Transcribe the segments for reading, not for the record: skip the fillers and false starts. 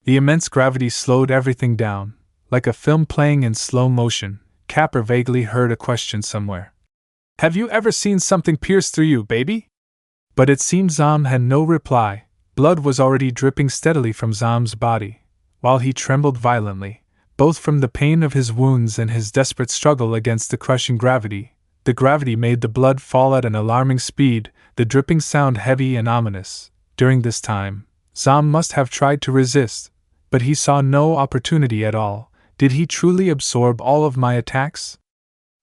The immense gravity slowed everything down, like a film playing in slow motion. Capper vaguely heard a question somewhere. "Have you ever seen something pierce through you, baby?" But it seemed Zam had no reply. Blood was already dripping steadily from Zam's body, while he trembled violently, both from the pain of his wounds and his desperate struggle against the crushing gravity. The gravity made the blood fall at an alarming speed, the dripping sound heavy and ominous. During this time, Zam must have tried to resist, but he saw no opportunity at all. Did he truly absorb all of my attacks?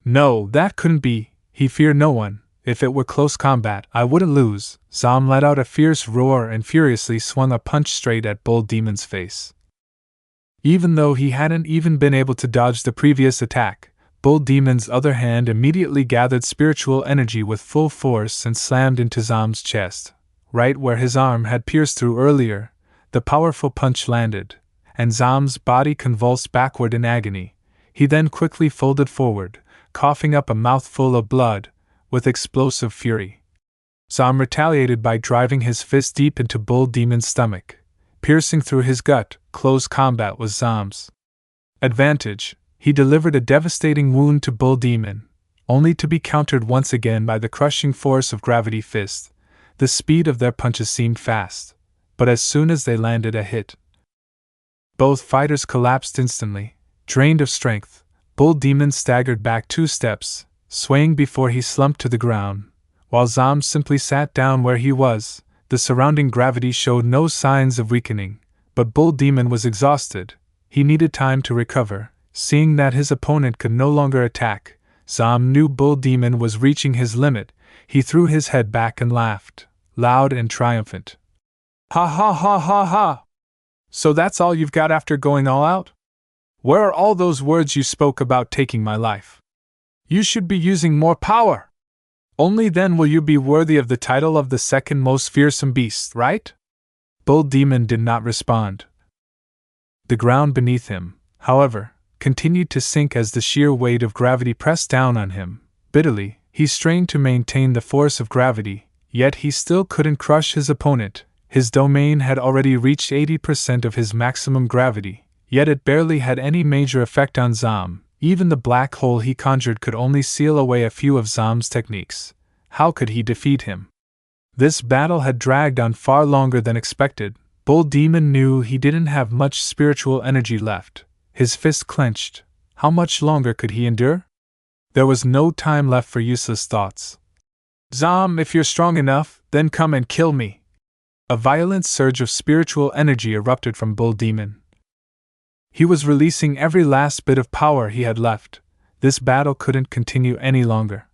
No, that couldn't be. He feared no one. If it were close combat, I wouldn't lose. Zam let out a fierce roar and furiously swung a punch straight at Bull Demon's face. Even though he hadn't even been able to dodge the previous attack, Bull Demon's other hand immediately gathered spiritual energy with full force and slammed into Zam's chest. Right where his arm had pierced through earlier, the powerful punch landed, and Zam's body convulsed backward in agony. He then quickly folded forward, coughing up a mouthful of blood, with explosive fury. Zam retaliated by driving his fist deep into Bull Demon's stomach, piercing through his gut. Close combat was Zam's advantage. He delivered a devastating wound to Bull Demon, only to be countered once again by the crushing force of Gravity Fist. The speed of their punches seemed fast, but as soon as they landed a hit, both fighters collapsed instantly. Drained of strength, Bull Demon staggered back 2 steps, swaying before he slumped to the ground, while Zam simply sat down where he was. The surrounding gravity showed no signs of weakening, but Bull Demon was exhausted. He needed time to recover. Seeing that his opponent could no longer attack, Zam knew Bull Demon was reaching his limit. He threw his head back and laughed, loud and triumphant. "Ha ha ha ha ha! So that's all you've got after going all out? Where are all those words you spoke about taking my life? You should be using more power! Only then will you be worthy of the title of the second most fearsome beast, right?" Bull Demon did not respond. The ground beneath him, however, continued to sink as the sheer weight of gravity pressed down on him. Bitterly, he strained to maintain the force of gravity, yet he still couldn't crush his opponent. His domain had already reached 80% of his maximum gravity, yet it barely had any major effect on Zam. Even the black hole he conjured could only seal away a few of Zam's techniques. How could he defeat him? This battle had dragged on far longer than expected. Bull Demon knew he didn't have much spiritual energy left. His fist clenched. How much longer could he endure? There was no time left for useless thoughts. "Zam, if you're strong enough, then come and kill me." A violent surge of spiritual energy erupted from Bull Demon. He was releasing every last bit of power he had left. This battle couldn't continue any longer.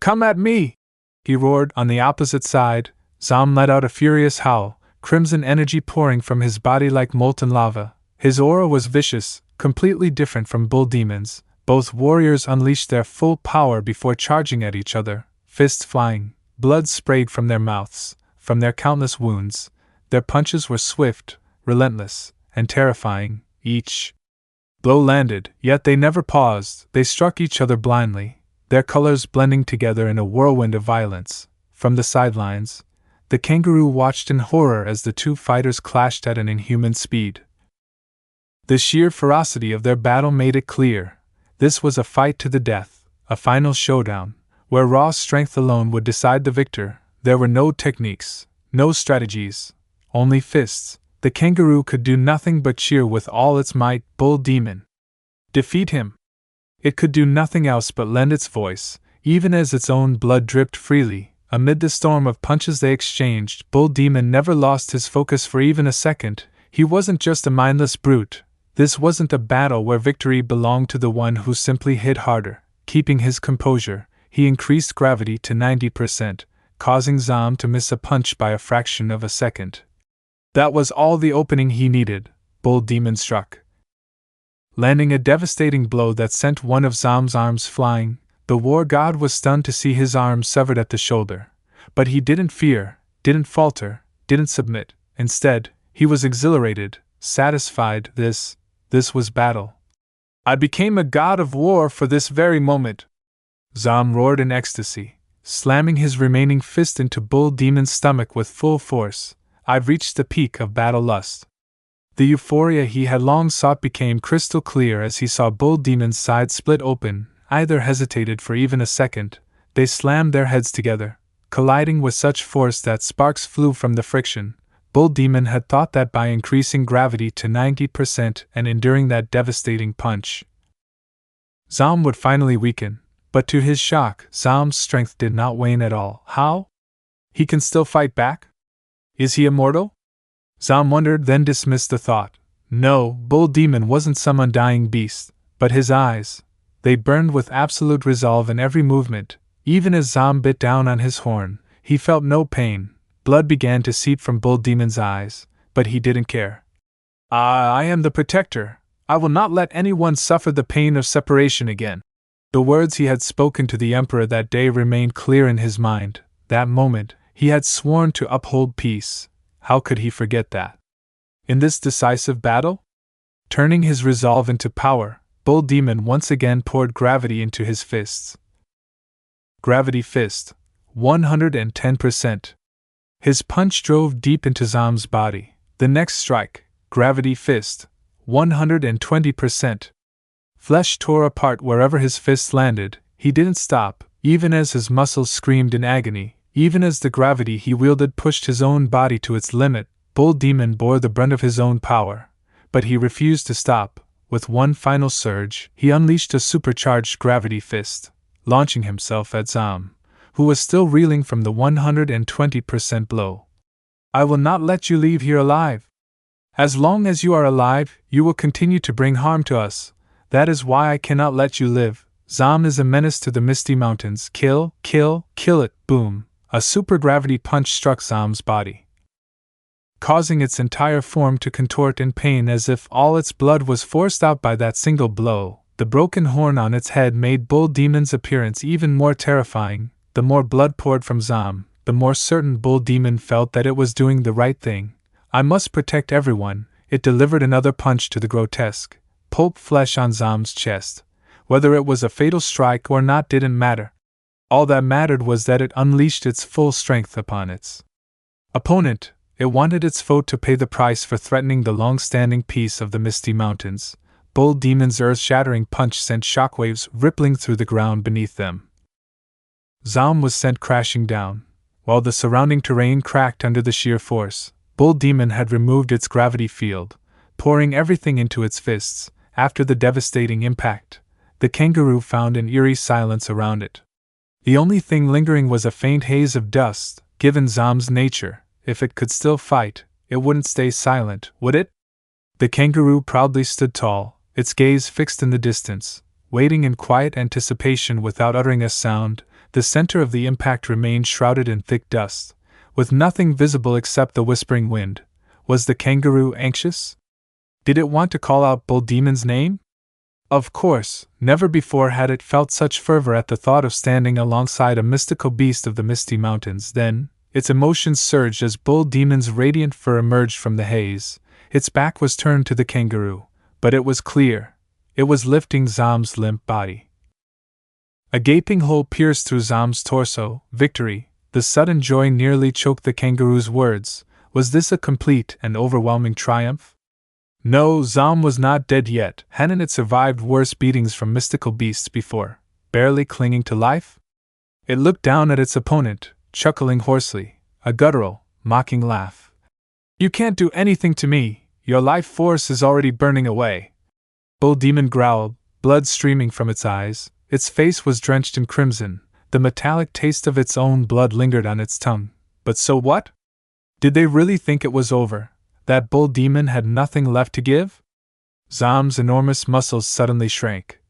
"Come at me!" he roared. On the opposite side, Zam let out a furious howl, crimson energy pouring from his body like molten lava. His aura was vicious, completely different from Bull Demon's. Both warriors unleashed their full power before charging at each other, fists flying, blood sprayed from their mouths, from their countless wounds. Their punches were swift, relentless, and terrifying. Each blow landed, yet they never paused. They struck each other blindly, their colors blending together in a whirlwind of violence. From the sidelines, the kangaroo watched in horror as the two fighters clashed at an inhuman speed. The sheer ferocity of their battle made it clear. This was a fight to the death, a final showdown, where raw strength alone would decide the victor. There were no techniques, no strategies, only fists. The kangaroo could do nothing but cheer with all its might. Bull Demon. Defeat him. It could do nothing else but lend its voice, even as its own blood dripped freely. Amid the storm of punches they exchanged, Bull Demon never lost his focus for even a second. He wasn't just a mindless brute. This wasn't a battle where victory belonged to the one who simply hit harder. Keeping his composure, he increased gravity to 90%, causing Zam to miss a punch by a fraction of a second. That was all the opening he needed. Bull Demon struck, landing a devastating blow that sent one of Zam's arms flying. The war god was stunned to see his arm severed at the shoulder. But he didn't fear, didn't falter, didn't submit. Instead, he was exhilarated, satisfied. This was battle. I became a god of war for this very moment. Zam roared in ecstasy, slamming his remaining fist into Bull Demon's stomach with full force. I've reached the peak of battle lust. The euphoria he had long sought became crystal clear as he saw Bull Demon's side split open. Either hesitated for even a second. They slammed their heads together, colliding with such force that sparks flew from the friction. Bull Demon had thought that by increasing gravity to 90% and enduring that devastating punch, Zom would finally weaken, but to his shock, Zom's strength did not wane at all. How? He can still fight back? Is he immortal? Zom wondered, then dismissed the thought. No, Bull Demon wasn't some undying beast, but his eyes. They burned with absolute resolve in every movement. Even as Zom bit down on his horn, he felt no pain. Blood began to seep from Bull Demon's eyes, but he didn't care. I am the protector. I will not let anyone suffer the pain of separation again. The words he had spoken to the Emperor that day remained clear in his mind. That moment, he had sworn to uphold peace. How could he forget that? In this decisive battle? Turning his resolve into power, Bull Demon once again poured gravity into his fists. Gravity fist, 110%. His punch drove deep into Zom's body. The next strike, gravity fist, 120%. Flesh tore apart wherever his fist landed. He didn't stop, even as his muscles screamed in agony. Even as the gravity he wielded pushed his own body to its limit, Bull Demon bore the brunt of his own power. But he refused to stop. With one final surge, he unleashed a supercharged gravity fist, launching himself at Zom, who was still reeling from the 120% blow. I will not let you leave here alive. As long as you are alive, you will continue to bring harm to us. That is why I cannot let you live. Zom is a menace to the Misty Mountains. Kill, kill, kill it. Boom. A supergravity punch struck Zom's body, causing its entire form to contort in pain as if all its blood was forced out by that single blow. The broken horn on its head made Bull Demon's appearance even more terrifying. The more blood poured from Zom, the more certain Bull Demon felt that it was doing the right thing. I must protect everyone. It delivered another punch to the grotesque, pulp flesh on Zom's chest. Whether it was a fatal strike or not didn't matter. All that mattered was that it unleashed its full strength upon its opponent. It wanted its foe to pay the price for threatening the long-standing peace of the Misty Mountains. Bull Demon's earth-shattering punch sent shockwaves rippling through the ground beneath them. Zom was sent crashing down, while the surrounding terrain cracked under the sheer force. Bull Demon had removed its gravity field, pouring everything into its fists. After the devastating impact, the kangaroo found an eerie silence around it. The only thing lingering was a faint haze of dust. Given Zom's nature, if it could still fight, it wouldn't stay silent, would it? The kangaroo proudly stood tall, its gaze fixed in the distance, waiting in quiet anticipation without uttering a sound. The center of the impact remained shrouded in thick dust, with nothing visible except the whispering wind. Was the kangaroo anxious? Did it want to call out Bull Demon's name? Of course, never before had it felt such fervor at the thought of standing alongside a mystical beast of the Misty Mountains. Then, its emotions surged as Bull Demon's radiant fur emerged from the haze. Its back was turned to the kangaroo, but it was clear. It was lifting Zom's limp body. A gaping hole pierced through Zom's torso. Victory! The sudden joy nearly choked the kangaroo's words. Was this a complete and overwhelming triumph? No, Zom was not dead yet. Hadn't it survived worse beatings from mystical beasts before, barely clinging to life? It looked down at its opponent, chuckling hoarsely, a guttural, mocking laugh. You can't do anything to me, your life force is already burning away. Bull Demon growled, blood streaming from its eyes. Its face was drenched in crimson. The metallic taste of its own blood lingered on its tongue. But so what? Did they really think it was over? That Bull Demon had nothing left to give? Zom's enormous muscles suddenly shrank.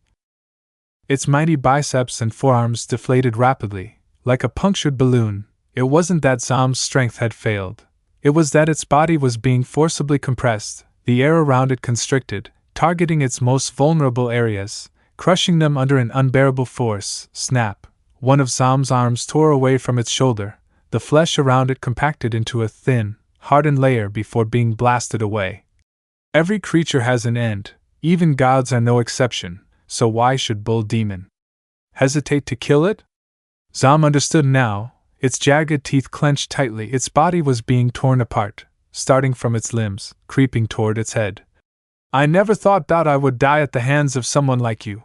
Its mighty biceps and forearms deflated rapidly, like a punctured balloon. It wasn't that Zom's strength had failed. It was that its body was being forcibly compressed, the air around it constricted, targeting its most vulnerable areas, crushing them under an unbearable force. Snap! One of Zom's arms tore away from its shoulder. The flesh around it compacted into a thin, hardened layer before being blasted away. Every creature has an end, even gods are no exception, so why should Bull Demon hesitate to kill it? Zom understood now, its jagged teeth clenched tightly, its body was being torn apart. starting from its limbs, creeping toward its head. I never thought that I would die at the hands of someone like you.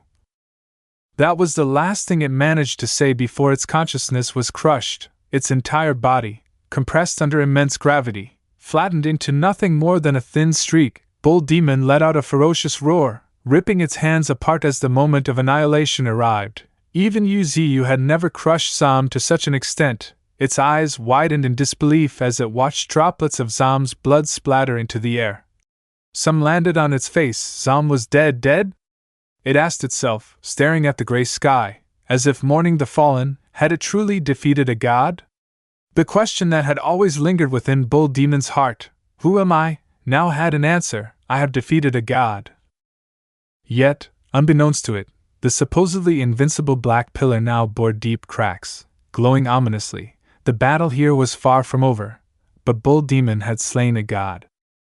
That was the last thing it managed to say before its consciousness was crushed, its entire body, compressed under immense gravity, flattened into nothing more than a thin streak. Bull Demon let out a ferocious roar, ripping its hands apart as the moment of annihilation arrived. Even Yu had never crushed Zom to such an extent. Its eyes widened in disbelief as it watched droplets of Zom's blood splatter into the air. Some landed on its face. Zom was dead? It asked itself, staring at the gray sky, as if mourning the fallen. Had it truly defeated a god? The question that had always lingered within Bull Demon's heart, who am I, now had an answer. I have defeated a god. Yet, unbeknownst to it, the supposedly invincible black pillar now bore deep cracks, glowing ominously. The battle here was far from over, but Bull Demon had slain a god.